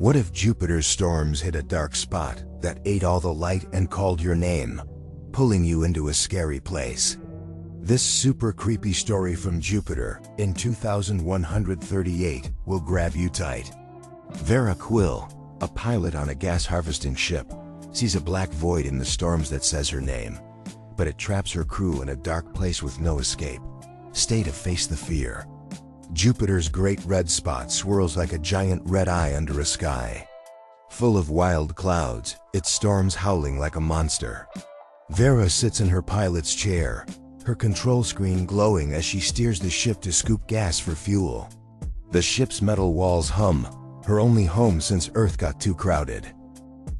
What if Jupiter's storms hit a dark spot that ate all the light and called your name, pulling you into a scary place? This super creepy story from Jupiter in 2138 will grab you tight. Veyra Quill, a pilot on a gas harvesting ship, sees a black void in the storms that says her name, but it traps her crew in a dark place with no escape. Stay to face the fear. Jupiter's great red spot swirls like a giant red eye under a sky. Full of wild clouds, it storms howling like a monster. Veyra sits in her pilot's chair, her control screen glowing as she steers the ship to scoop gas for fuel. The ship's metal walls hum, her only home since Earth got too crowded.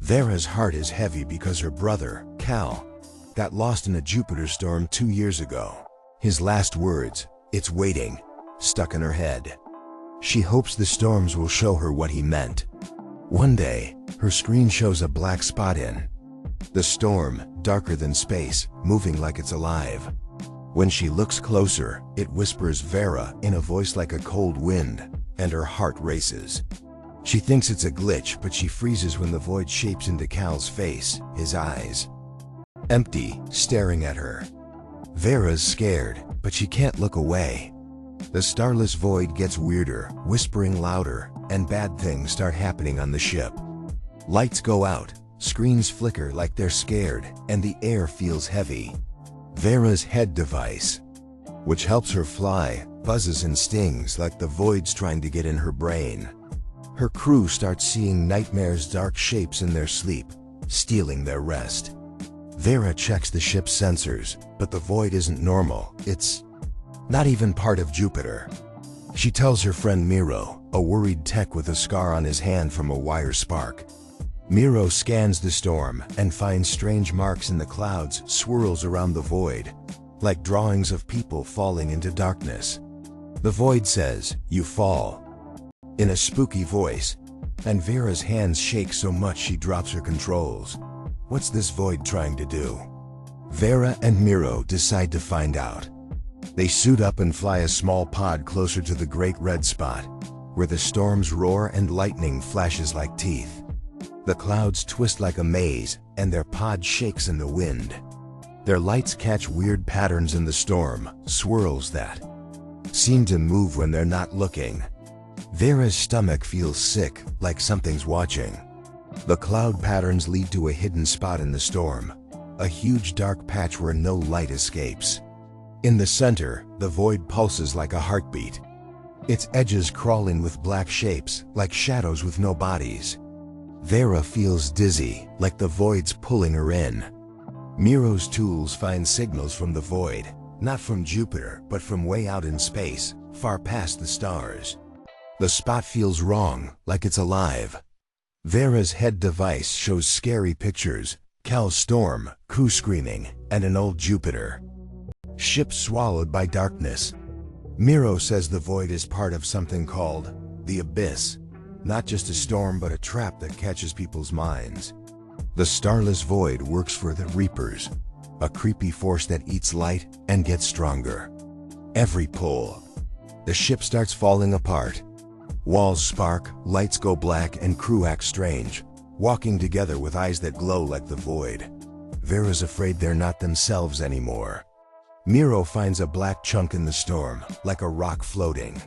Veyra's heart is heavy because her brother, Cal, got lost in a Jupiter storm 2 years ago. His last words, "It's waiting," stuck in her head. She hopes the storms will show her what he meant. One day, her screen shows a black spot in the storm, darker than space, moving like it's alive. When she looks closer, it whispers Veyra in a voice like a cold wind, and her heart races. She thinks it's a glitch, but she freezes when the void shapes into Cal's face, his eyes empty, staring at her. Veyra's scared, but she can't look away. The starless void gets weirder, whispering louder, and bad things start happening on the ship. Lights go out, screens flicker like they're scared, and the air feels heavy. Veyra's head device, which helps her fly, buzzes and stings like the void's trying to get in her brain. Her crew starts seeing nightmares, dark shapes in their sleep, stealing their rest. Veyra checks the ship's sensors, but the void isn't normal. It's not even part of Jupiter. She tells her friend Miro, a worried tech with a scar on his hand from a wire spark. Miro scans the storm and finds strange marks in the clouds, swirls around the void, like drawings of people falling into darkness. The void says, "You fall," in a spooky voice, and Veyra's hands shake so much she drops her controls. What's this void trying to do? Veyra and Miro decide to find out. They suit up and fly a small pod closer to the great red spot, where the storms roar and lightning flashes like teeth. The clouds twist like a maze, and their pod shakes in the wind. Their lights catch weird patterns in the storm, swirls that seem to move when they're not looking. Veyra's stomach feels sick, like something's watching. The cloud patterns lead to a hidden spot in the storm, a huge dark patch where no light escapes. In the center, the void pulses like a heartbeat. Its edges crawl in with black shapes, like shadows with no bodies. Veyra feels dizzy, like the void's pulling her in. Miro's tools find signals from the void, not from Jupiter, but from way out in space, far past the stars. The spot feels wrong, like it's alive. Veyra's head device shows scary pictures, Cal's storm, crew screaming, and an old Jupiter ship swallowed by darkness. Miro says the void is part of something called the Abyss, not just a storm but a trap that catches people's minds. The starless void works for the Reapers, a creepy force that eats light and gets stronger. Every pull, the ship starts falling apart. Walls spark, lights go black, and crew act strange, walking together with eyes that glow like the void. Veyra's afraid they're not themselves anymore. Miro finds a black chunk in the storm, like a rock floating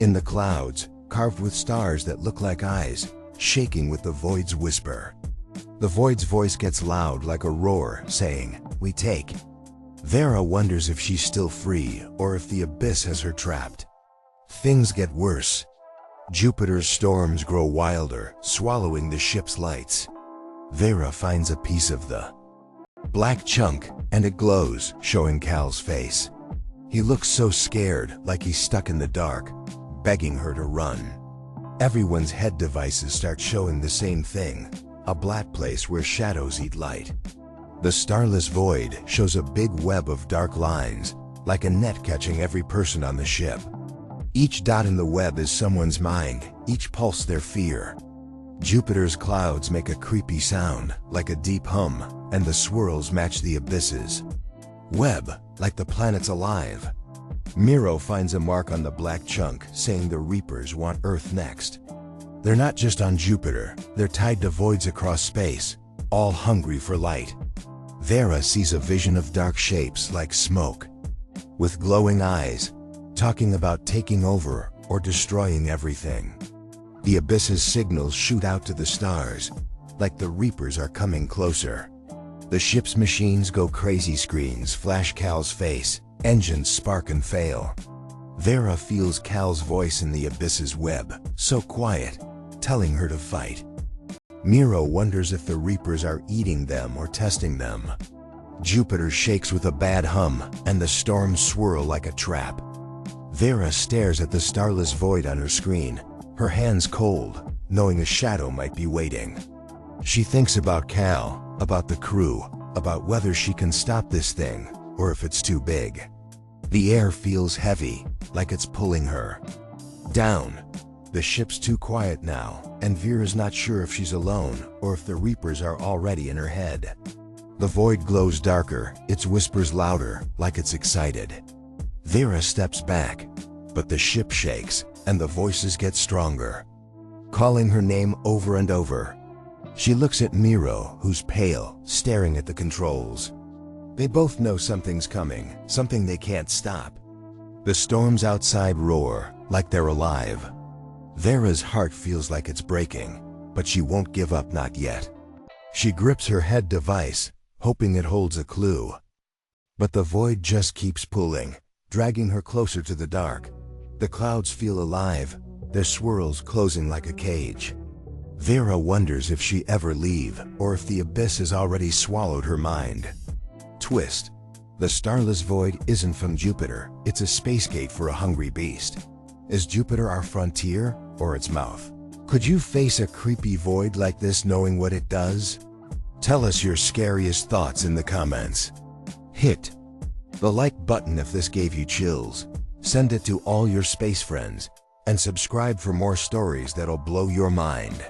in the clouds, carved with stars that look like eyes, shaking with the void's whisper. The void's voice gets loud like a roar, saying, "We take." Veyra wonders if she's still free or if the abyss has her trapped. Things get worse. Jupiter's storms grow wilder, swallowing the ship's lights. Veyra finds a piece of the black chunk, and it glows, showing Cal's face. He looks so scared, like he's stuck in the dark, begging her to run. Everyone's head devices start showing the same thing, a black place where shadows eat light. The starless void shows a big web of dark lines, like a net catching every person on the ship. Each dot in the web is someone's mind, each pulse their fear. Jupiter's clouds make a creepy sound, like a deep hum, and the swirls match the abyss's web, like the planet's alive. Miro finds a mark on the black chunk, saying the Reapers want Earth next. They're not just on Jupiter, they're tied to voids across space, all hungry for light. Veyra sees a vision of dark shapes like smoke, with glowing eyes, talking about taking over or destroying everything. The abyss's signals shoot out to the stars, like the Reapers are coming closer. The ship's machines go crazy, screens flash Cal's face, engines spark and fail. Veyra feels Cal's voice in the abyss's web, so quiet, telling her to fight. Miro wonders if the Reapers are eating them or testing them. Jupiter shakes with a bad hum, and the storms swirl like a trap. Veyra stares at the starless void on her screen, her hands cold, knowing a shadow might be waiting. She thinks about Cal, about the crew, about whether she can stop this thing, or if it's too big. The air feels heavy, like it's pulling her down. The ship's too quiet now, and Veyra's not sure if she's alone or if the Reapers are already in her head. The void glows darker, its whispers louder, like it's excited. Veyra steps back, but the ship shakes, and the voices get stronger, calling her name over and over. She looks at Miro, who's pale, staring at the controls. They both know something's coming, something they can't stop. The storms outside roar, like they're alive. Veyra's heart feels like it's breaking, but she won't give up, not yet. She grips her head device, hoping it holds a clue. But the void just keeps pulling, dragging her closer to the dark. The clouds feel alive, their swirls closing like a cage. Veyra wonders if she ever leave, or if the abyss has already swallowed her mind. Twist. The starless void isn't from Jupiter, it's a space gate for a hungry beast. Is Jupiter our frontier, or its mouth? Could you face a creepy void like this knowing what it does? Tell us your scariest thoughts in the comments. Hit the like button if this gave you chills. Send it to all your space friends, and subscribe for more stories that'll blow your mind.